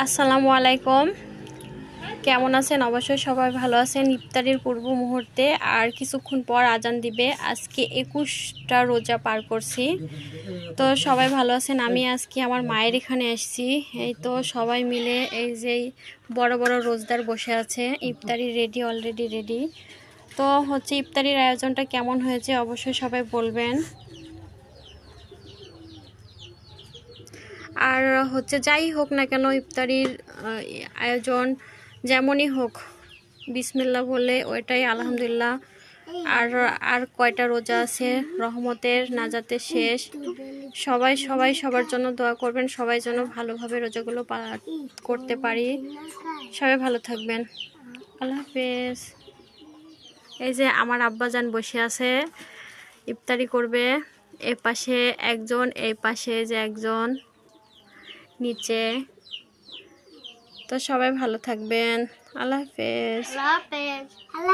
আসসালামু আলাইকুম, কেমন আছেন? অবশ্যই সবাই ভালো আছেন। ইফতারির পূর্ব মুহূর্তে আর কিছুক্ষণ পর আজান দিবে। আজকে 21টা রোজা পার করছি, তো সবাই ভালো আছেন। আমি আজকে আমার মায়ের এখানে আসছি। এই তো সবাই মিলে এই যে বড় বড় রোজদার বসে আছে, ইফতারি রেডি, অলরেডি রেডি। তো হচ্ছে ইফতারির আয়োজনটা কেমন হয়েছে অবশ্যই সবাই বলবেন। আর হচ্ছে যাই হোক না কেন, ইফতারির আয়োজন যেমনই হোক, বিসমিল্লাহ বলে ওইটাই আলহামদুলিল্লাহ। আর আর কয়টা রোজা আছে, রহমতের নাজাতের শেষ। সবাই সবাই সবার জন্য দোয়া করবেন, সবাই যেন ভালোভাবে রোজাগুলো করতে পারি। সবাই ভালো থাকবেন, আল্লাহ হাফেজ। এই যে আমার আব্বাজান বসে আছে, ইফতারি করবে। এ পাশে একজন, এই পাশে যে একজন, নিচে। তো সবাই ভালো থাকবেন, আল্লাহ হাফেজ।